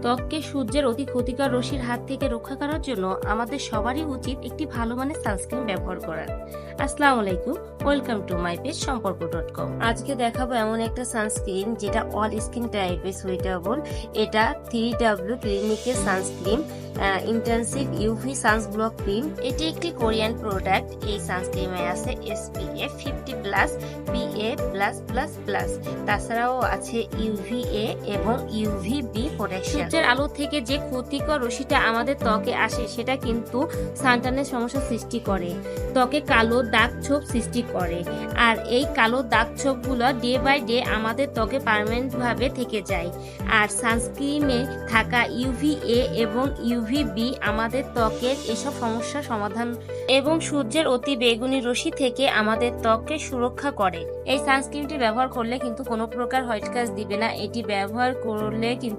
ত্বককে সূর্যের অতি ক্ষতিকর রশ্মির হাত থেকে রক্ষা করার জন্য আমাদের সবারই উচিত একটি ভালো মানের সানস্ক্রিন ব্যবহার করা। আসসালামু আলাইকুম, ওয়েলকাম টু মাই পেজ সম্পর্ক.com। আজকে দেখাবো এমন একটা সানস্ক্রিন যেটা অল স্কিন টাইপে সুইটেবল। এটা 3W ক্লিনিকের sunscreen intensive UV sunblock cream. এটি একটি কোরিয়ান প্রোডাক্ট। এই সানস্ক্রিনে আছে SPF 50+, PA+++, তাছাড়াও আছে UVA এবং UVB প্রোটেকশন। সূর্যের আলো থেকে যে ক্ষতিকর রশ্মিটা আমাদের ত্বকে আসে সেটা কিন্তু সানটানের সমস্যা সৃষ্টি করে, ত্বকে কালো দাগ ছোপ সৃষ্টি করে। আর এই কালো দাগ ছোপগুলো ডে বাই ডে আমাদের ত্বকে পার্মানেন্ট ভাবে থেকে যায়। আর সানস্ক্রিনে থাকা UVA এবং UVB আমাদের ত্বকের এসব সমস্যার সমাধান এবং সূর্যের অতি বেগুনি রশ্মি থেকে আমাদের ত্বককে সুরক্ষা করে। এই সানস্ক্রিনটি ব্যবহার করলে কিন্তু কোনো প্রকার হোয়াইট কাস্ট দিবে না। এটি ব্যবহার করলে কিন্তু